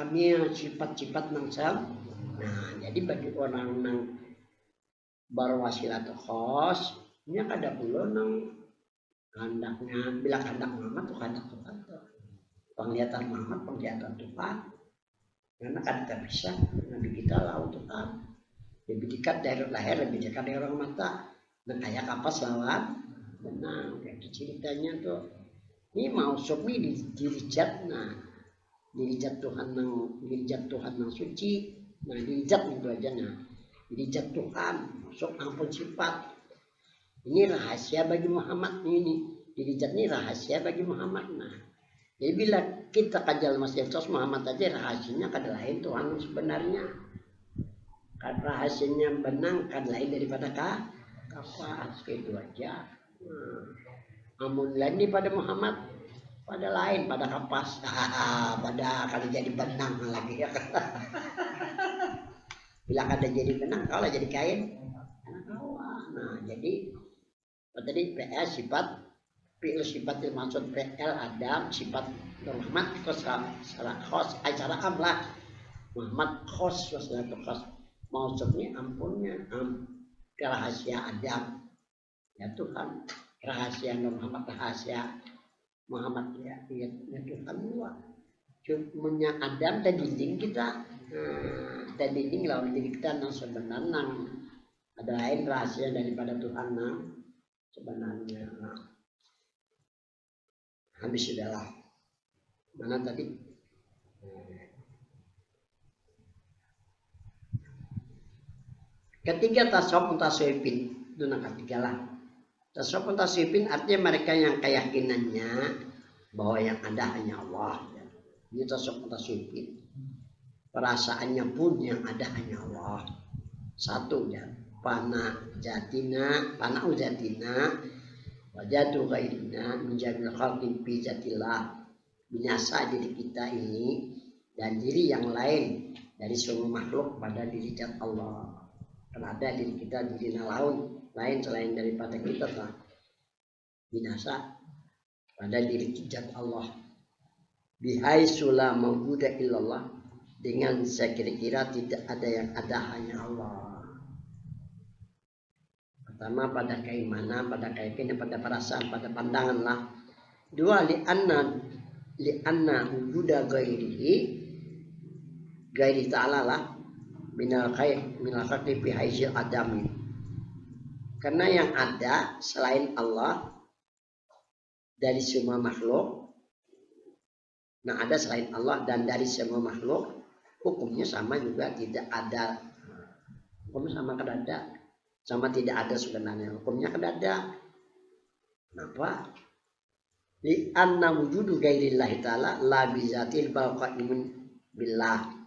kami sifat-sifat nang sel. Nah, jadi bagi orang nang berwasilah khos, nya kada pula nang kehendaknya bila kehendak Muhammad tuh kehendak Tuhan tuh. Penglihatan Muhammad penglihatan Tuhan. Karena kada bisa Nabi kita lah Tuhan. Lebih dekat dari lahir, lebih dekat dari orang mata. Dan kayak kapas lawan benang. Kayak ceritanya tuh. Ini mau sok nih dirijat, nah dirijat Tuhan nang suci, nah dirijat itu aja nah, dirijat Tuhan, sok ampun sifat. Ini rahasia bagi Muhammad ini, dirijat ini rahasia bagi Muhammad. Nah, jadi bila kita kajal masih sos Muhammad aja rahasianya kada lain Tuhan sebenarnya. Kan rahasianya benang kada lain daripada kapas itu aja. Amun lain pada Muhammad pada lain pada kapas pada kada jadi benang lagi ya. Bila kada jadi benang kalau jadi kain nah jadi tadi PL sifat fi'il sifat maksud PL Adam sifat Muhammad secara khos acara amlah Muhammad khos wassalatu khos maksudnya ampunnya rahasia Adam ya Tuhan rahasia Muhammad rahasia Muhammad ya Tuhan luar cuma Adam dan dinding kita dan dinding lawan diri kita nang sebenarnya ada lain rahasia daripada Tuhan nang sebenarnya habis sudahlah mana tadi ketiga tasawuf tasawufin itu nang ketiga lah. Tasawuf tasawufin artinya mereka yang keyakinannya bahwa yang ada hanya Allah. Ini tasawuf tasawufin. Perasaannya pun yang ada hanya Allah. Satu ya, pana ujatina, wajatu ghairina menjabil khalqin fi zatillah. Binasa diri kita ini dan diri yang lain dari semua makhluk pada diri zat Allah. Karena ada diri kita diri lain selain daripada kita telah binasa pada diri zat Allah. Bihai sula mawjuda illallah dengan saya kira-kira tidak ada yang ada hanya Allah. Pertama pada keimanan, pada keyakinan, pada perasaan, pada pandangan lah. Dua li'anna wujuda gairi ta'ala lah minal khalqi fi haizil adami. Karena yang ada selain Allah dari semua makhluk, nah ada selain Allah dan dari semua makhluk hukumnya sama juga tidak ada, hukumnya sama kada ada, sama tidak ada sebenarnya hukumnya kada ada. Kenapa? Li anna wujudu ghairillahi ta'ala la bizatil baqaimun billah.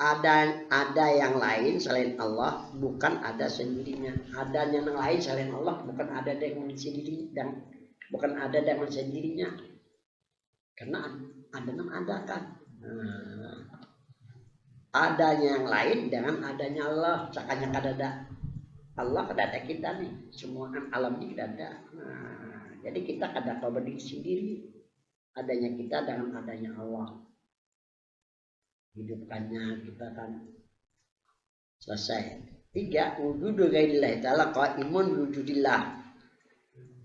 Ada yang lain selain Allah bukan ada sendirinya. Adanya yang lain selain Allah bukan ada dengan sendiri dan bukan ada dengan sendirinya. Karena ada yang ada kan. Adanya yang lain dengan adanya Allah. Cakanya kada ada Allah kada ada kita nih. Semua alam ini kada ada. Jadi kita kada tahu berdiri sendiri. Adanya kita dengan adanya Allah. Hidupkannya kita kan selesai. Tiga, wujudu ghairillahi ta'ala qaimun wujudillah.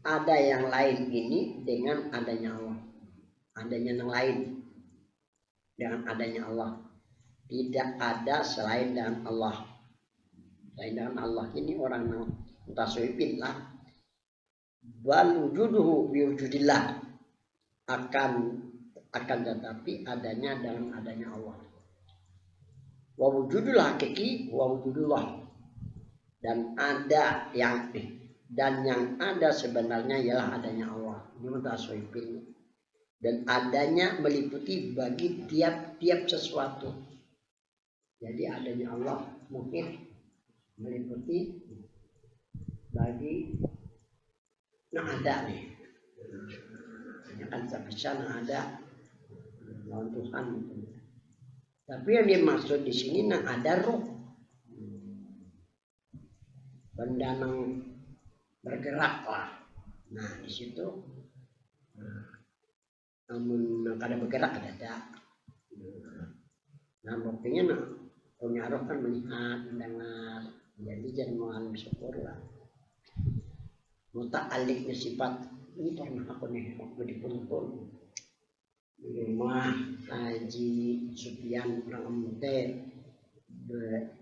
Ada yang lain ini dengan adanya Allah. Adanya yang lain dengan adanya Allah. Tidak ada selain dengan Allah. Selain dengan Allah ini orang yang mutasawwifin lah. Wal wujuduhu biwujudillah akan tetapi adanya dengan adanya Allah. Wa wujudul hakiki wa wujudullah dan ada yang ada sebenarnya ialah adanya Allah. Ini mutasawwifin. Dan adanya meliputi bagi tiap-tiap sesuatu. Jadi adanya Allah mungkin meliputi bagi yang ada nih. Ini kan bisa ada lawan Tuhan gitu. Tapi yang dimaksud di sini nang ada roh. Benda nang bergerak lah. Nah di situ namun kada bergerak kada ada. Nah buktinya nah punya roh kan melihat, mendengar, jadi jangan mengalami syukur lah. Muta'aliknya sifat ini pernah aku nih waktu di Puntul di rumah Haji Supian Pramute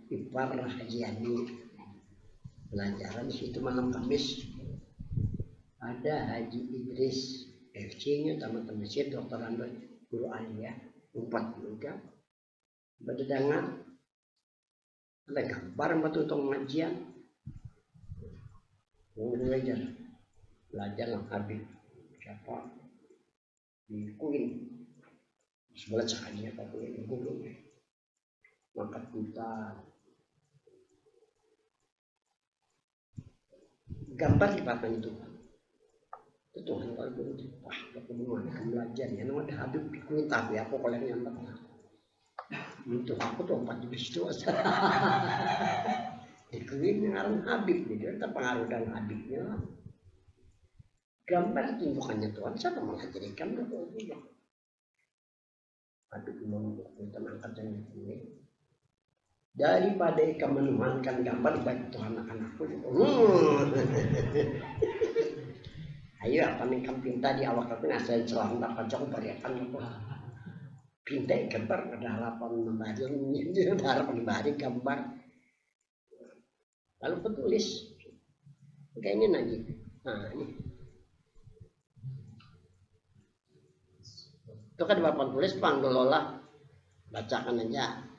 ipar Haji Yani pelajaran di situ malam Kamis ada Haji Idris FC-nya teman-teman sih Dr. Ando guru alia 4 juga berdedangan ada gambar batu tong pengajian belajar lah Habib siapa di Kuin sebelah cahaya apa Kuin guru mangkat putar gambar di papan itu Tuhan kalau itu wah kebenaran akan belajar ya nama ada Habib di Kuin tapi apa kalau yang nyambat itu aku tuh 4 di situ di Kuin ngarang Habib dia terpengaruh dengan Habibnya gambar tunjukannya Tuhan siapa malah jadi gambar itu Habib tentang angkat yang ini daripada ikan menuhankan gambar baik Tuhan akan aku ayo apa nih kan pinta di awal tapi nasihat selalu dapat jauh berikan aku pinta gambar ada harapan membari ada harapan membari gambar lalu petulis kayaknya lagi nah ini itu kan bapak tulis panggelola bacakan aja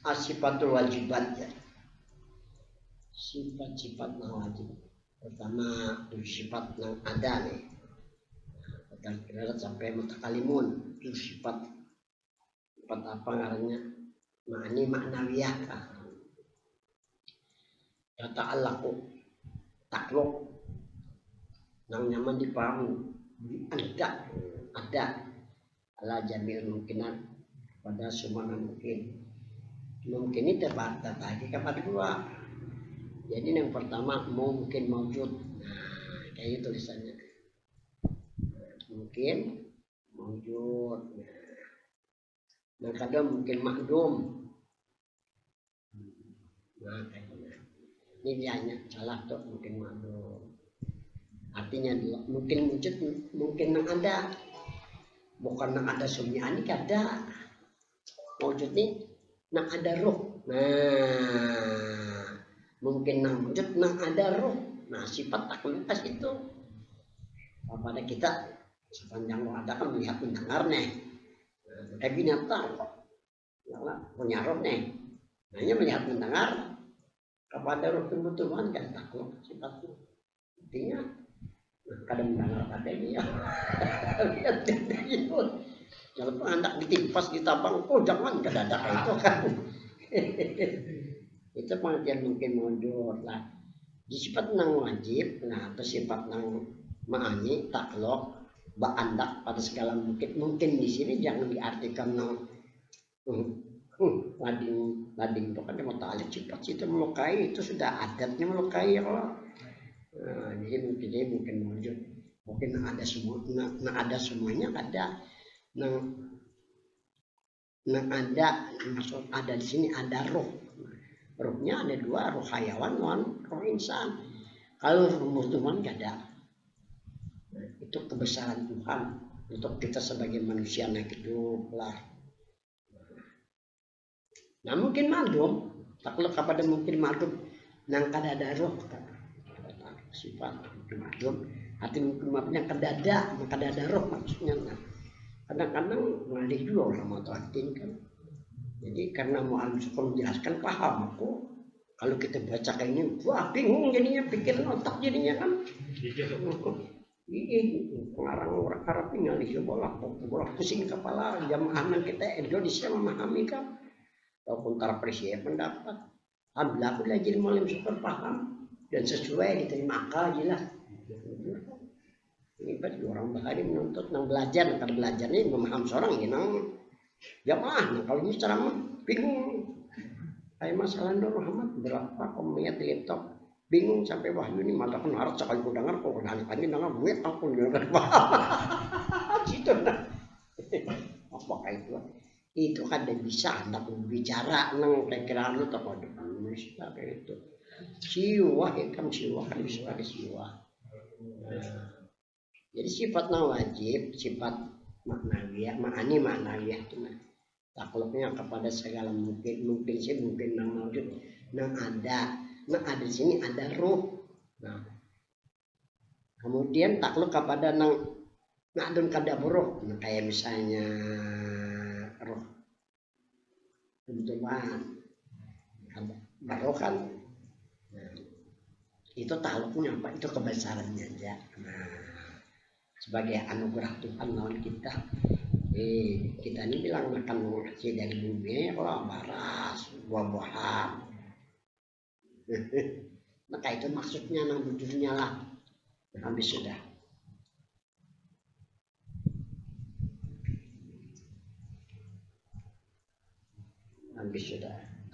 asifatul wajibat ya sifat-sifat yang wajib pertama itu sifat yang ada nih dan kira sampai mutakalimun itu sifat apa ngarannya makni maknawiyah kata Allahku takluk yang nyaman dipahami ada ala jamil mungkinan pada semua mungkin itu tadi kapan dua jadi yang pertama mungkin mawjud nah kayak tulisannya mungkin mawjud nah kadang mungkin makdum nah kayaknya ini dianya salah tuh mungkin makdum artinya mungkin wujud mungkin yang ada bukan yang ada sumi'ani ada wujud nih yang ada roh nah mungkin yang wujud yang ada roh nah sifat taklukas itu pada kita sepanjang roh ada kan melihat mendengar nih kayak binatang punya roh nih hanya melihat mendengar kepada roh tumbuh-tumbuhan kan takut sifatnya intinya kadang mendengar ada dia lihat itu kalau anak ditimpas ditabang oh jangan kedadak itu kan itu pengertian mungkin mundur lah di sifat nang wajib nah atau sifat nang ma'ani taklok ba'andak pada segala mungkin di sini jangan diartikan nang lading itu kan mau talik sifat itu melukai itu sudah adatnya melukai ya kalau jadi mungkin wujud mungkin ada semua ada semuanya ada ada maksud ada di sini ada rohnya ada dua roh hayawan roh insan kalau roh Tuhan nggak ada itu kebesaran Tuhan untuk kita sebagai manusia yang hidup lah nah mungkin madum takluk kepada mungkin madum nang kada ada roh sifat madum hati mungkin yang kedada ada roh maksudnya nah. Kadang-kadang ngalih juga orang mau tahatin kan jadi karena mau al-Musukum menjelaskan paham aku kalau kita baca kayak ini wah bingung jadinya pikiran otak jadinya kan pengarang orang Arab ini ngalih bolak pusing kepala jamaah kita Indonesia memahami kan walaupun para presiden pendapat alhamdulillah aku belajar mulai super paham dan sesuai diterima akal jelas ini berarti orang bahari menuntut nang belajar kan belajarnya memaham seorang gitu Ya mana kalau ini ceramah bingung. Kayak masalah Nur Muhammad berapa komen di laptop bingung sampai Wahyu ini malah kan harus sekali ku dengar kok nanya ini dengar gue aku dengar gitu nah. Apakah itu kan dan bisa anak bicara nang kira-kira lu tak ada bisa kayak itu siwa kan siwa kan bisa pakai siwa. Jadi sifat wajib sifat maknawiyah maknawiyah itu nah takluknya kepada segala mungkin sih mungkin nang mawujud nang ada di sini ada ruh. Nah, kemudian takluk kepada nang ng'adun kadaburuh nah, kayak misalnya roh kebetulan baru kan nah, itu takluknya apa itu kebesarannya aja. Nah, sebagai anugerah Tuhan lawan kita kita ini bilang makan hasil dari bumi kalau baras buah-buahan maka itu maksudnya nang bujurnya lah habis sudah.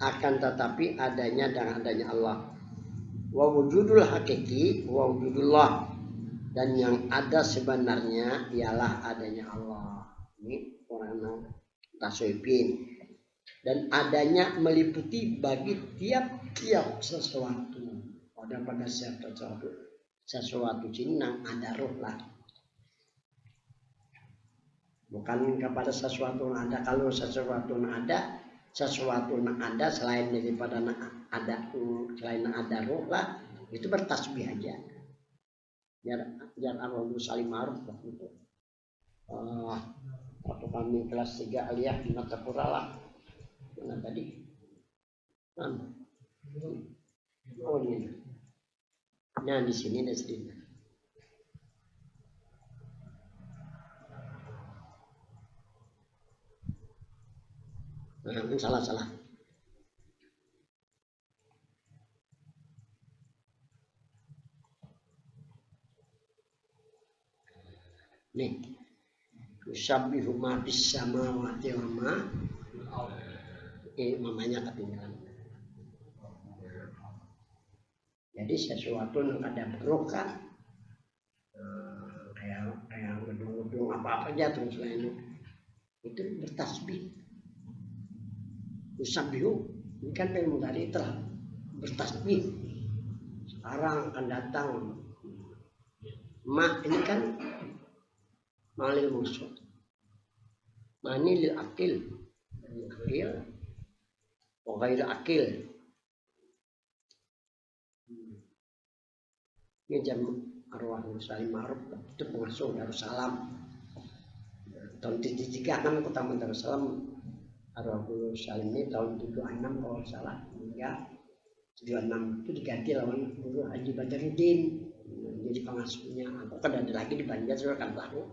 Akan tetapi adanya dan adanya Allah wa wujudul hakiki wa wujudullah dan yang ada sebenarnya ialah adanya Allah. Ini orang tasawufin dan adanya meliputi bagi tiap-tiap sesuatu pada sesuatu sini nang ada roh lah bukan kepada sesuatu yang ada. Kalau sesuatu yang ada selain daripada ada selain ada roh lah itu bertasbih aja biar Abu Salim Ma'ruf waktu itu waktu kami kelas 3 aliyah di mata Qur'an mana tadi oh ini nah di sini ada sedikit nah salah nih yusabbihu ma fis samawati wa ma mamanya ketinggalan. Jadi sesuatu yang ada berokan kayak gedung-gedung apa aja terus lain itu bertasbih. Yusabbihu ini kan ilmu tadi telah bertasbih. Sekarang akan datang ma ini kan malil musuh. Mani lil akil wa ghairi akil. Ini jam arwah Salim Ma'ruf itu pengasuh Darussalam tahun 73 kan kota Darussalam arwah Salim ini tahun 76 kalau salah hingga 76 itu diganti lawan Guru Haji Badruddin jadi pengasuhnya. Aku kan ada lagi di Banjar juga kan baru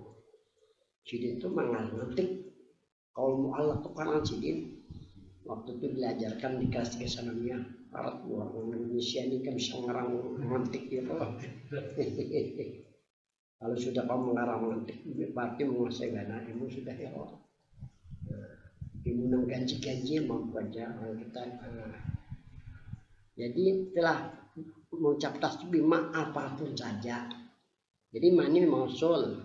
Sidin itu mengantik kaul mu'allaq itu kan Sidin waktu itu diajarkan di kelas 3 sanamnya Arab orang Indonesia ini kan bisa ngarang mantik ya kalau sudah kamu mengarang mantik berarti menguasai gana ilmu sudah ya ilmu nang gaji mampu aja kalau kita jadi telah mengucap tasbih apapun saja. Jadi mani mausul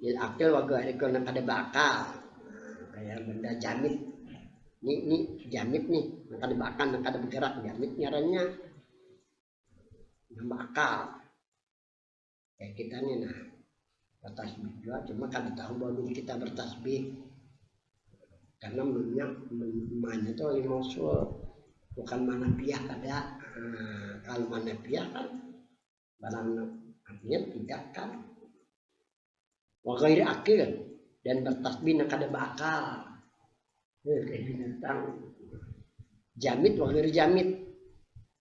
lil akil wa ghairikul nang ada bakal kayak benda jamit ini jamit nih nang ada bakal nang ada bergerak jamit nyaranya yang bakal kayak kita nih nah bertasbih juga cuma kan tahu bahwa diri kita bertasbih karena mana itu mausul bukan manafiah ada kalau manafiah kan barang artinya tidak kan wa ghairi akil dan bertasbih nak ada bakal kayak binatang jamit wa ghairi jamit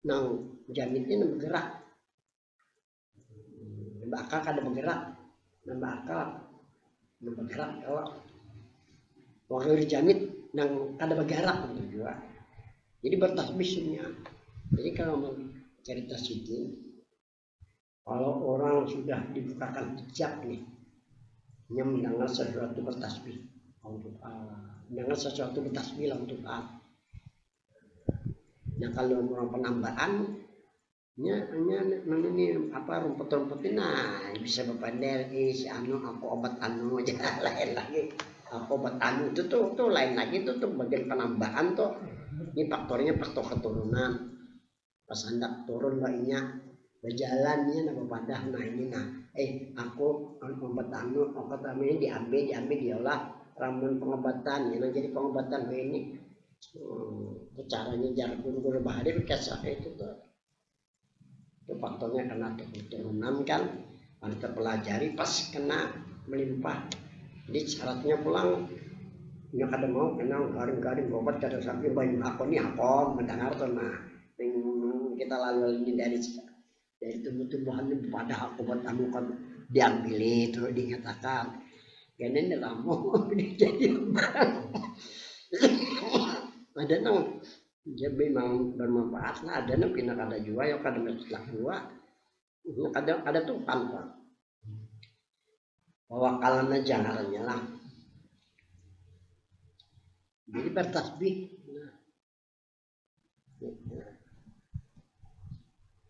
nang jamitnya nang bergerak bakal kada bergerak nang bakal nang bergerak kalau wa ghairi jamit nang kada bergerak gitu juga. Jadi bertasbih semuanya. Jadi kalau mau cerita situ kalau orang sudah dibukakan hijab nih, dia mendengar sesuatu bertasbih. dengan sesuatu bertasbih lah Tuhan. Nah kalau orang penambahan hanya ini apa rumput-rumput ini, nah bisa berpandai si anu aku obat anu aja lain lagi. Aku obat anu itu tuh lain lagi tuh bagian penambahan tuh. Ini faktornya faktor keturunan. Pas hendak turun lainnya berjalannya nama padah nah ini aku obat anu ini diambil diolah ramuan pengobatan ya jadi pengobatan ini caranya jarak guru bahari kasar itu tuh. Itu faktornya karena keturunan kan harus terpelajari pas kena melimpah. Jadi syaratnya pulang nggak ada mau kenal garing-garing obat kada sampai banyak aku nih apa mendengar tuh nah kita lalu ini dari tumbuh-tumbuhan pada aku buat anu kan diambil itu dinyatakan gini nih lama jadi ada nang jadi memang bermanfaat lah ada nang pindah kada juga ya kada mencegah dua ada tuh tanpa pawakalan aja ngarannya lah jadi bertasbih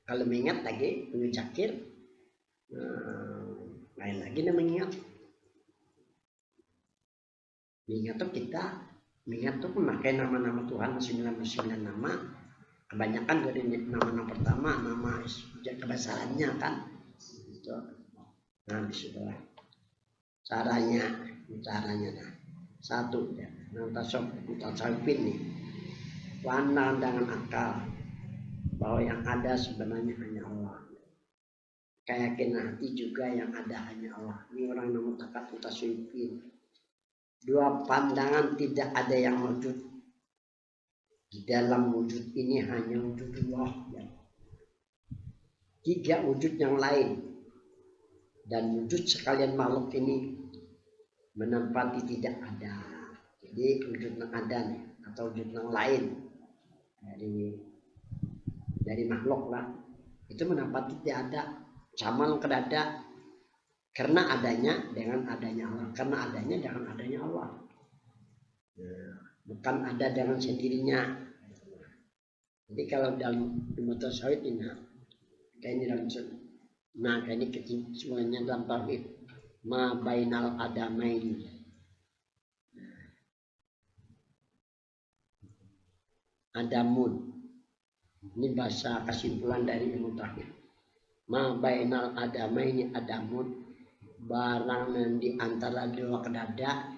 kalau mengingat lagi mengucapkan lain lagi namanya mengingat tuh kita mengingat tuh memakai nama-nama Tuhan 99 nama kebanyakan dari nama pertama nama kebesarannya kan itu nah disitulah caranya nah satu ya tasawufin nih pandang dengan akal bahwa yang ada sebenarnya hanya Allah keyakinan hati juga yang ada hanya Allah ini orang yang mutakat tasawufin dua pandangan tidak ada yang wujud di dalam wujud ini hanya wujud Allah ya. Tiga wujud yang lain dan wujud sekalian makhluk ini menempati tidak ada jadi wujud yang ada nih atau wujud yang lain dari makhluk lah itu menempati tidak ada sama yang kedada karena adanya dengan adanya Allah karena adanya dengan adanya Allah bukan ada dengan sendirinya jadi kalau dalam mutasawuf ini kayak ini dalam nah kayak ini kecil semuanya dalam tauhid ma bainal adamain adamun ini bahasa kesimpulan dari ilmu tauhid ma bainal adamaini adamun barang yang di antara dua kedada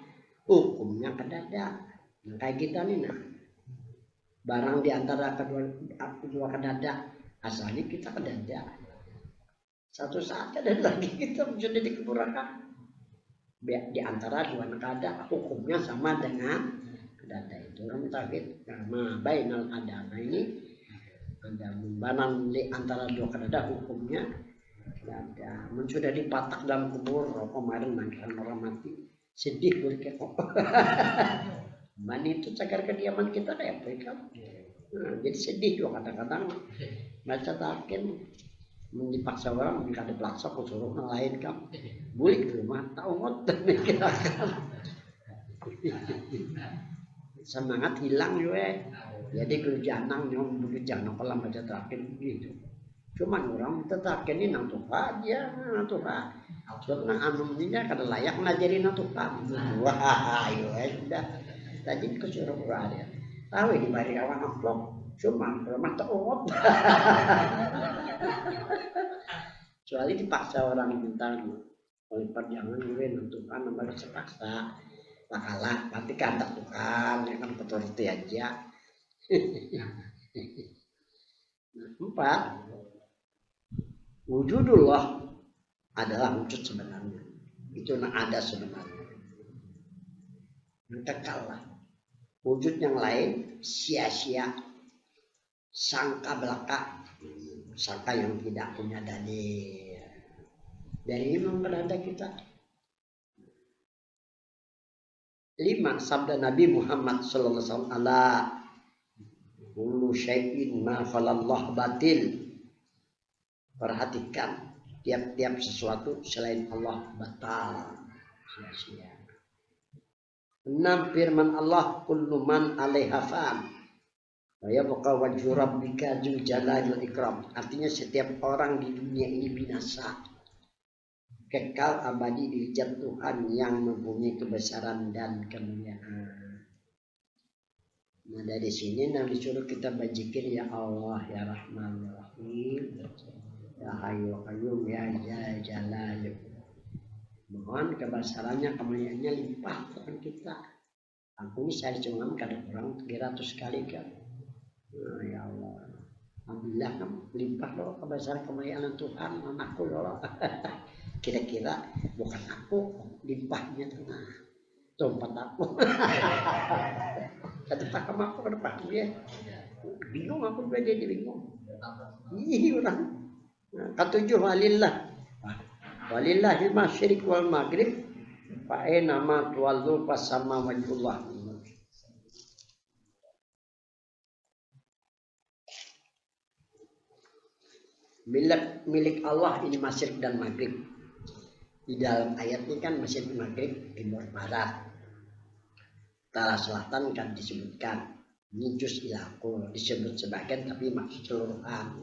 hukumnya kedada nah, kayak kita nih nah barang di antara kedua kedada asalnya kita kedada satu saat ada lagi kita sudah dikeburakan di antara dua kedada hukumnya sama dengan kedada itu orang tauhid karena bainal adama ini ada barang di antara dua kedada hukumnya ada sudah dipatak dalam kubur kemarin mangkiran orang mati sedih berkek man itu cagar kediaman kita deh kan nah, jadi sedih juga kadang-kadang baca takin dipaksa orang kada pelaksa aku suruh orang lain kan bulik di rumah tahu ngotot mikirakan semangat hilang juga jadi kerjaan yang bekerja kalau baca takin begitu cuman orang tetap ini nang Tuhan dia nang Tuhan sebab nang anunya kada layak ngajari nang Tuhan wah ayo sudah tadi kesuruh dia tahu di bari awan amplop cuman rumah terot kecuali dipaksa orang minta oleh perjangan gue nang Tuhan nambah sepaksa bakalah nanti kandak Tuhan ya kan betul itu aja empat wujudullah adalah wujud sebenarnya itu yang ada sebenarnya yang kekal lah wujud yang lain sia-sia sangka belaka sangka yang tidak punya dalil dari memang ada kita 5 sabda Nabi Muhammad sallallahu alaihi wasallam ala kullu syai'in ma khalallah batil. Perhatikan tiap-tiap sesuatu selain Allah batal sia-sia. 6 firman Allah, kullu man 'alaiha fan wa yabqa wajhu rabbika dzul jalali wal ikram. Artinya setiap orang di dunia ini binasa, kekal abadi di zat Tuhan yang mempunyai kebesaran dan kemuliaan. Nah dari sini Nabi suruh kita berzikir, ya Allah, ya Rahman, ya Rahim, ya Hayyu Qayyum, ya Jalal. Mohon kebesarannya, kemuliaannya limpah Tuhan kita. Ampuni saya cuma kadang kurang 300 kali kan. Nah, ya Allah, alhamdulillah kan limpah loh kebesaran kemuliaan Tuhan, anakku loh. Kira-kira bukan aku limpahnya tuh. Nah, tempat aku. Satu pakam aku ke depan ya. Bingung aku juga jadi bingung. Iya orang. Nah, ketujuh walillah. Walillahil masyriq wal maghrib fa aina ma tuwallu fasama wajhullah. Milik Allah ini masyriq dan maghrib. Di dalam ayat ini kan masyriq maghrib, timur barat, utara selatan kan disebutkan. Ini juz ilaqul disebut sebagian tapi maksud keseluruhan.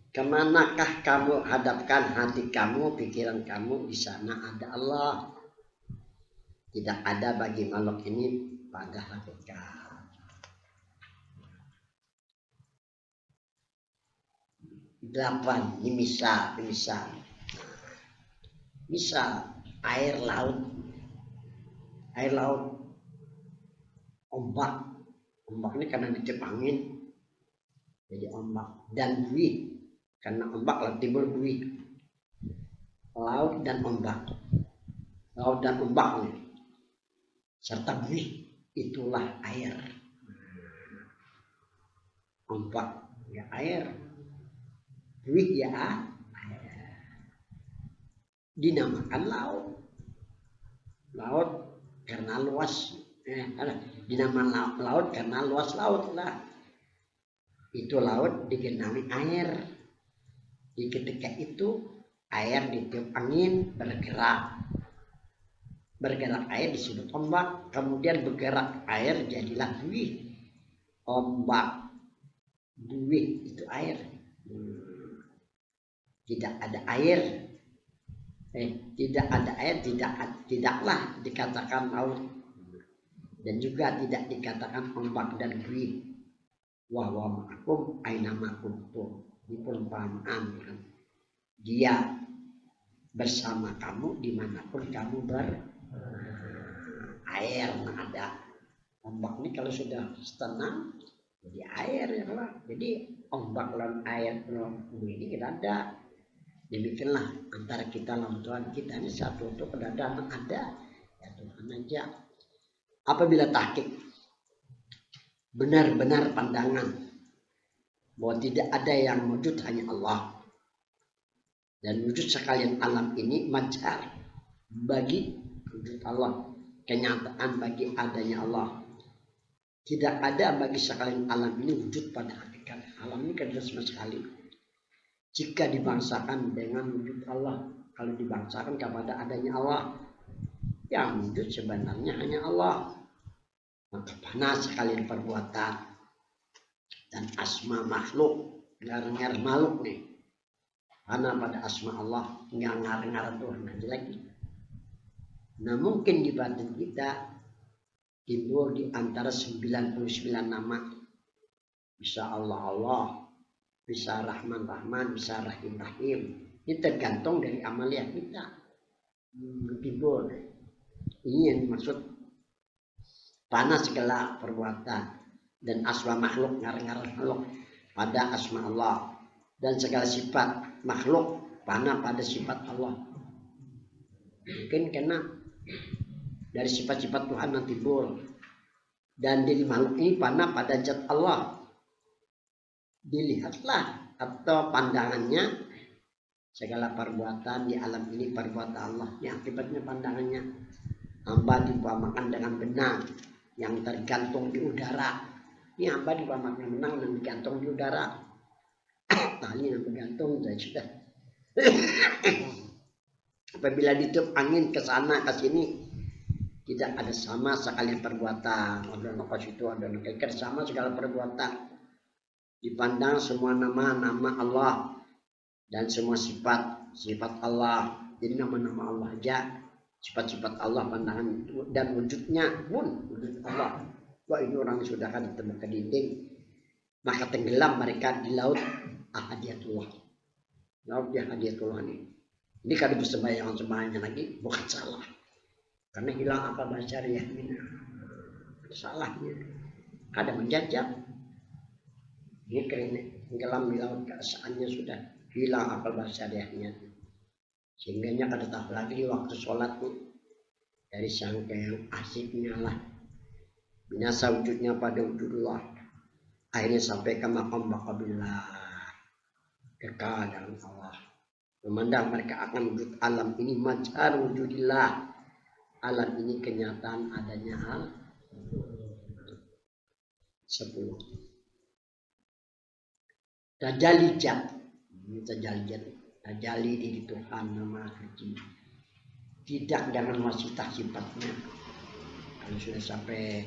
Kemanakah kamu hadapkan hati kamu, pikiran kamu, di sana ada Allah. Tidak ada bagi makhluk ini pada hakikat. Delapan, ini misal air laut, ombak ini karena ditiup angin jadi ombak, dan buih karena ombak laut timbul buih. Laut dan ombak serta buih itulah air. Ombak ya air, buih ya air. Dinamakan laut karena luas. Dinamakan laut karena luas laut lah. Itu laut digenangi air. Di ketika itu air ditiup angin bergerak air disebut ombak, kemudian bergerak air jadilah buih. Ombak, buih itu air. Tidak ada air, tidaklah dikatakan laut, dan juga tidak dikatakan ombak dan buih. Wa ma'akum aina ma kuntum. Ini perumpamaan kan. Dia bersama kamu dimanapun kamu air ada. Ombak ini kalau sudah tenang jadi air ya lah. Jadi ombak lawan air ini tidak ada. Demikianlah antara kita lawan Tuhan kita ini satu untuk keadaan ada ya Tuhan aja. Apabila tahqiq benar-benar pandangan bahwa tidak ada yang wujud hanya Allah, dan wujud sekalian alam ini majar bagi wujud Allah, kenyataan bagi adanya Allah. Tidak ada bagi sekalian alam ini wujud pada hakikat. Alam ini kan sama sekali. Jika dibangsakan dengan wujud Allah, kalau dibangsakan kepada adanya Allah, yang wujud sebenarnya hanya Allah. Maka panas sekalian perbuatan dan asma makhluk, ngar-ngar makhluk nih. Karena pada asma Allah nggak ngar-ngar Tuhan aja lagi. Nah mungkin di batin kita timbul di antara 99 nama. Bisa Allah, bisa Rahman, bisa Rahim. Ini tergantung dari amalia kita. Timbul. Ini yang dimaksud panas segala perbuatan dan asma makhluk, ngar-ngar makhluk pada asma Allah, dan segala sifat makhluk panah pada sifat Allah. Mungkin karena dari sifat-sifat Tuhan yang timbul, dan diri makhluk ini panah pada zat Allah. Dilihatlah atau pandangannya segala perbuatan di alam ini perbuatan Allah. Yang akibatnya pandangannya hamba diumpamakan dengan benang yang tergantung di udara. Ini hamba diumpamakan benang yang digantung di udara. Tali yang bergantung sudah. Apabila ditiup angin ke sana ke sini, Tidak ada sama sekali perbuatan. Ada itu ada nakaikan sama segala perbuatan. Dipandang semua nama Allah dan semua sifat Allah. Jadi nama-nama Allah aja, sifat-sifat Allah pandangan dan wujudnya pun wujud Allah. Wah, ini orang sudah kan ditembak ke dinding, maka tenggelam mereka di laut ahadiyatullah. Laut ahadiyatullah ini. Ini kalau sembahyang lagi bukan salah. Karena hilang akal basyariahnya. Salahnya. Ada menjajah. Ini tenggelam di laut keasaannya sudah hilang akal basyariahnya. Sehingga kada tahu lagi waktu sholat nih. Dari sangka yang asiknya lah. Binasa wujudnya pada wujudullah. Akhirnya sampai ke maqam baqabillah. Kekal dalam Allah. Memandang mereka akan wujud alam ini majar wujudillah. Alam ini kenyataan adanya hal 10. Tajalijat. Ini tajalijat. Tajali diri Tuhan nama suci. Tidak dengan wasitah sifatnya. Kalau sudah sampai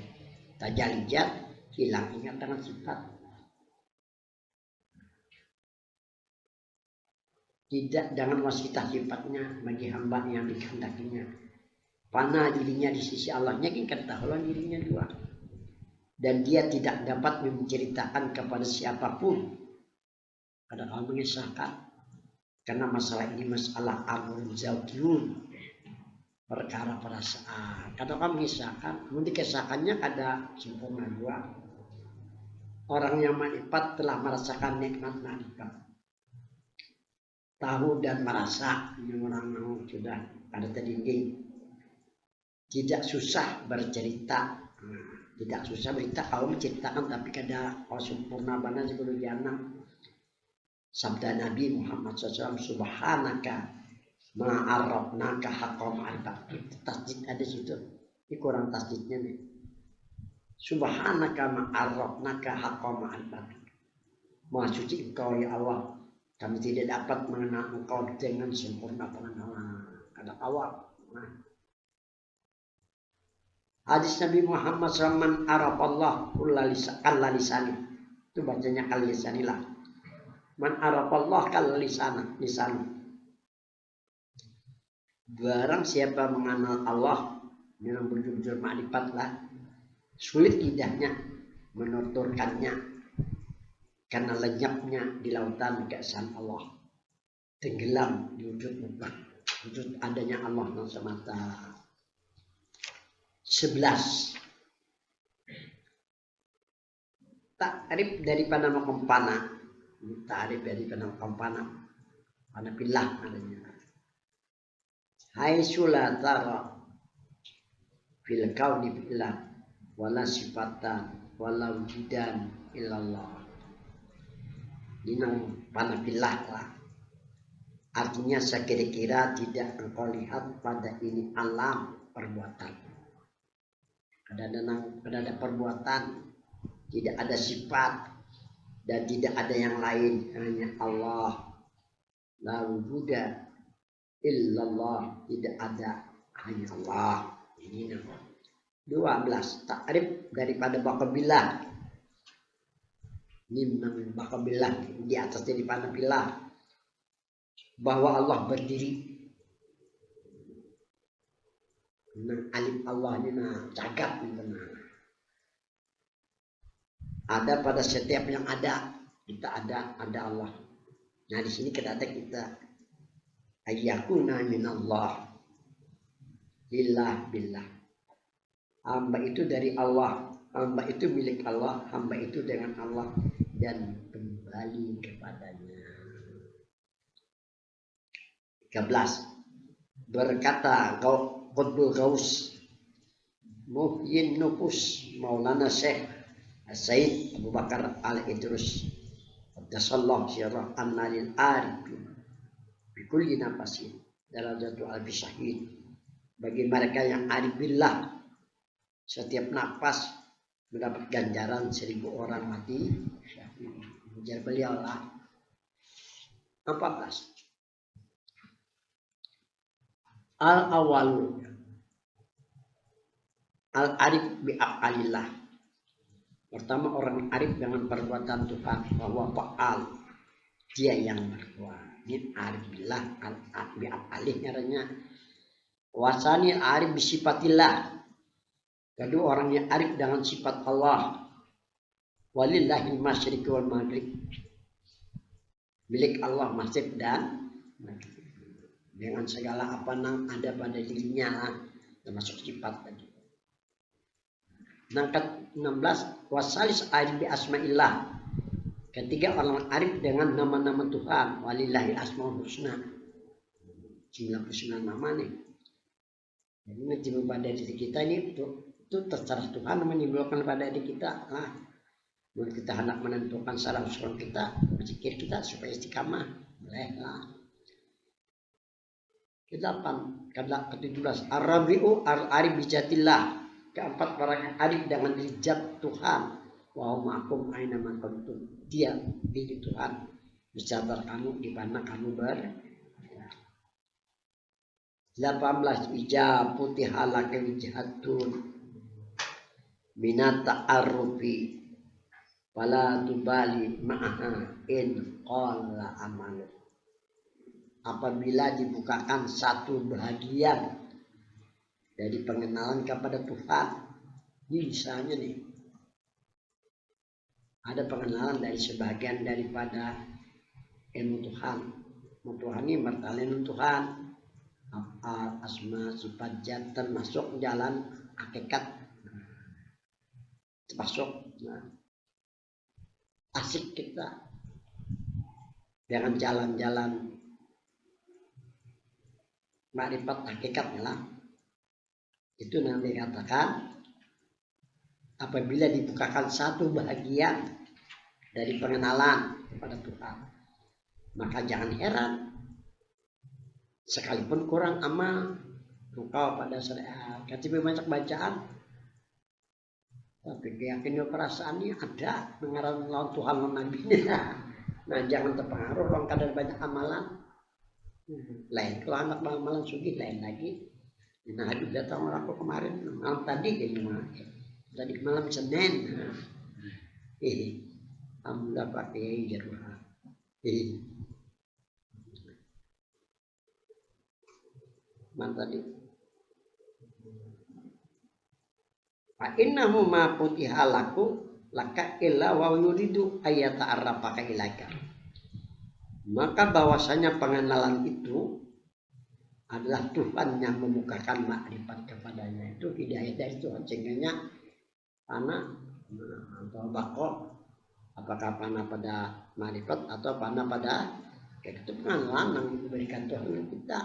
tajalijat, hilang ingatan sifat. Tidak dengan wasitah sifatnya bagi hamba yang dikehendakinya. Fana dirinya di sisi Allahnya kan ketahuan dirinya dua. Dan dia tidak dapat menceritakan kepada siapapun. Kadang orang mengisahkan. Karena masalah ini masalah amrun zawjun. Perkara perasaan. Kadang orang mengisahkan. Namun dikisahkannya ada sempurna dua. Orang yang marifat telah merasakan nikmat marifat. Tahu dan merasa. Ini orang yang sudah ada terdinding. Tidak susah bercerita. Tidak susah bercerita. Kalau menceritakan tapi kada sempurna bana sebelum janam. Sabda Nabi Muhammad SAW. Subhanaka ma'arrabnaka haqqa ma'arifat. Tasjid ada situ. Ini kurang tasjidnya nih. Subhanaka ma'arrabnaka haqqa ma'arifat. Maha suci engkau ya Allah. Kami tidak dapat mengenal engkau dengan sempurna pengenalan. Kada awal. Hadis Nabi Muhammad SAW arafallah kulla lisani. Itu bacanya kal lisanilah. Man arafallah kal lisani. Barang siapa mengenal Allah dengan betul-betul makrifat lah. Sulit lidahnya menuturkannya karena lenyapnya di lautan keesaan Allah. Tenggelam di wujud adanya Allah semata. 11. Takrif daripada makompana. Takrif daripada makompana. Pada pilah adanya. Hai sulatara fil kauni billah wala sifatan wala wujudan illallah. Dinang pada pilah lah. Artinya sekira-kira tidak engkau lihat pada ini alam perbuatan. Ada perbuatan, tidak ada sifat dan tidak ada yang lain, hanya Allah. La wujuda illallah, tidak ada hanya Allah. Ini 12. Takrif daripada baqabillah. Ini memang baqabillah di atas daripada billah bahwa Allah berdiri. Alim Allah ini jagat ada pada setiap yang ada kita ada Allah. Nah di sini kita ayyakuna minallah lillah billah. Hamba itu dari Allah, hamba itu milik Allah, hamba itu dengan Allah dan kembali kepadanya. 13. Berkata Qutbul Ghaus Muhyin Nufus Maulana Syekh Said Abu Bakar Al-Idrus Qaddasallahu sirrah anna lil arif bi kulli nafasin darajatu alfi syahid. Bagi mereka yang arif billah, setiap nafas mendapat ganjaran 1000 orang mati syahid. Ujar beliau lah. 14. Al-awalu Al-arif bi'aqalillah. Pertama orang arif dengan perbuatan Tuhan, bahwa fa'al, dia yang berbuat. Ini arif billah, al-arif bi'aqalih nyaranya. Wasani arif bisifatillah. Kedua orang yang arif dengan sifat Allah. Walillahil masyriq wal maghrib. Milik Allah masjid dan maghrib. Dengan segala apa yang ada pada dirinya, termasuk sifat tadi. Nangkat 16, wasalis arif bi asma'illah. Ketiga orang arif dengan nama-nama Tuhan. Walillahil asmaul husna. 99 nama nih. Jadi menimbulkan pada diri kita ini itu terserah Tuhan menimbulkan pada diri kita. Menurut kita hendak menentukan salam suruh kita, berpikir kita supaya istiqamah, bolehlah. Ke-17 Ar-Rabi'u al-arif bijatillah. Keempat orang arif dengan zat Tuhan. Wa ma'akum aina ma kuntum. Dia diri Tuhan beserta kamu di mana kamu berada. 18 ijabuti halaka wijhatun minata arrufi wala tubali ma'aha in qala amalu. Apabila dibukakan satu bahagian dari pengenalan kepada Tuhan, ini misalnya nih ada pengenalan dari sebagian daripada ilmu Tuhan. Ilmu Tuhan ini bertalen Tuhan, asma sifat zat, termasuk jalan hakikat, termasuk asik kita dengan jalan-jalan makrifat hakikatnya lah. Itu nanti dikatakan apabila dibukakan satu bahagian dari pengenalan kepada Tuhan, maka jangan heran sekalipun kurang amal engkau pada syariat, kecil banyak bacaan, tapi keyakinan perasaannya ada mengarang lawan Tuhan dan Nabi-Nya. Nah jangan terpengaruh orang kadar banyak amalan. Lain kalau anak amalan sugih lain lagi. Nah aduh datang aku kemarin malam tadi kayaknya tadi malam Senin. Alhamdulillah pakai jaruh. Man tadi. Fa innahu ma futiha laku laka illa wa yuridu ayata arrafaka ilaika. Maka bahwasanya pengenalan itu adalah Tuhan yang membukakan makrifat kepadanya. Itu hidayah dari Tuhan, sehingga panah atau bakok, apakah panah pada makrifat atau panah pada itu pengenalan yang diberikan Tuhan kita.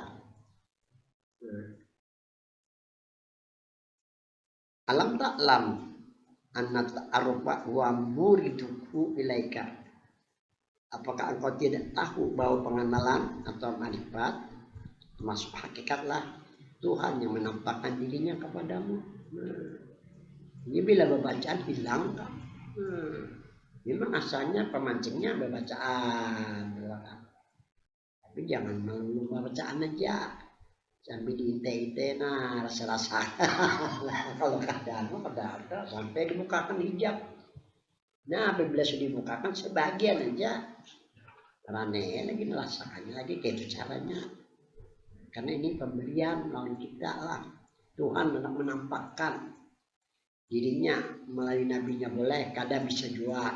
Alam ta'lam anna ta'arufa wa muriduhu ilaika. Apakah engkau tidak tahu bahwa pengenalan atau makrifat termasuk hakikatlah Tuhan yang menampakkan dirinya kepadamu. Ini bila bacaan hilang kan? Memang asalnya pemancingnya bacaan, tapi jangan melulu bacaan aja. Sampai diinte-inte rasa-rasa. Kalau keadaan ada sampai dibukakan hijab. Nah apabila sudah dibukakan sebagian aja, karena lagi merasakannya lagi kayak itu caranya. Karena ini pemberian melalui kita lah. Tuhan hendak menampakkan dirinya melalui nabinya boleh, kadang bisa juga.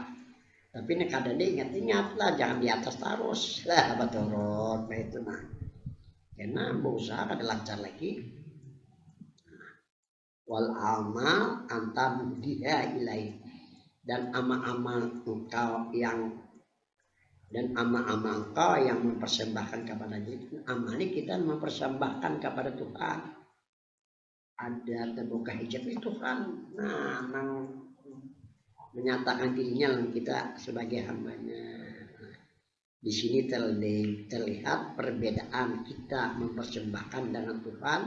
Tapi ini kadang ingat-ingat lah, jangan di atas terus lah, turun, itu nah. Karena berusaha kada lancar lagi. Wal amal antam dia ilai, dan amal-amal engkau yang mempersembahkan kepada Tuhan. Amal ini kita mempersembahkan kepada Tuhan. Ada terbuka hijab itu Tuhan. Nah, menyatakan dirinya kita sebagai hambanya. Di sini terlihat perbedaan kita mempersembahkan dengan Tuhan.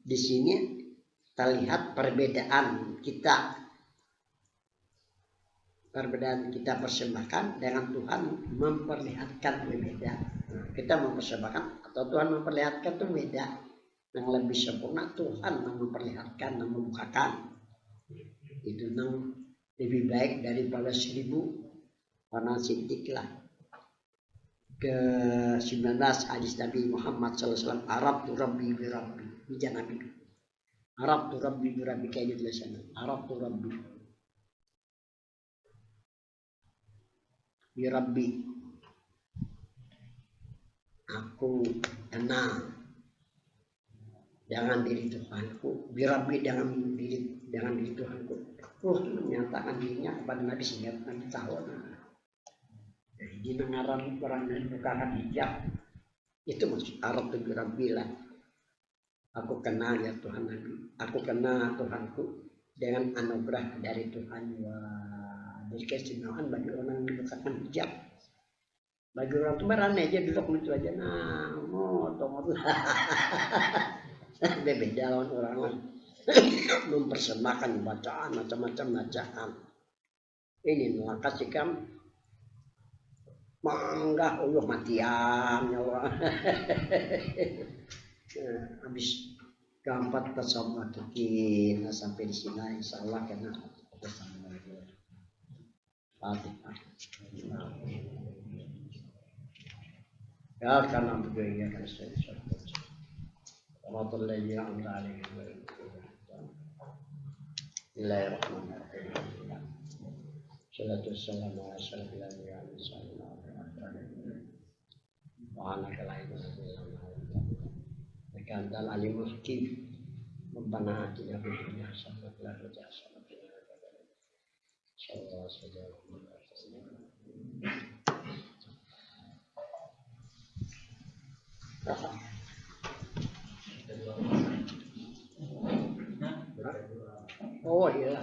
Di sini terlihat perbedaan kita persembahkan dengan Tuhan memperlihatkan berbeda. Kita mempersembahkan atau Tuhan memperlihatkan itu beda. yang lebih sempurna Tuhan yang memperlihatkan dan membukakan. Itu yang lebih baik daripada 1000 orang siddiq lah. Ke-19 hadis Nabi Muhammad SAW, Arab tu Rabbi bi Rabbi bijanabi. Arab tu Rabbi bi Rabbi, kayak gitu tulisannya. Arab tu Rabbi bi Rabbi. Aku kenal dengan diri Tuhanku, bi Rabbi dengan diri Tuhanku. Menyatakan dirinya kepada Nabi sehingga Nabi tahu. Jadi mengarang orang yang bukakan hijab itu maksud Arab tu bi Rabbi lah. Aku kenal ya Tuhan Nabi, aku kenal Tuhanku dengan anugerah dari Tuhan. Wah, jadi keistimewaan bagi orang yang bukakan hijab. Bagi orang itu berani aja duduk lucu aja, nah mau beda lawan orang lain. Mempersembahkan bacaan macam-macam bacaan. Ini maka sikam manggah uyuh matian nyawa. Habis keempat tasawuf kita sampai di sini insyaallah karena bersama lagi. Fatihah. Ya karena begini ya kan saya. Warahmatullahi wabarakatuh. Bismillahirrahmanirrahim. Salatu wassalamu ala asyrafil anbiya'i wal mursalin. Wa ala Kantal alimul hakim Rabbana atina fid dunya hasanah wa fil akhirati hasanah wa qina adzabannar. Sallallahu alaihi. Oh iya.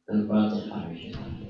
Al-Fatihah.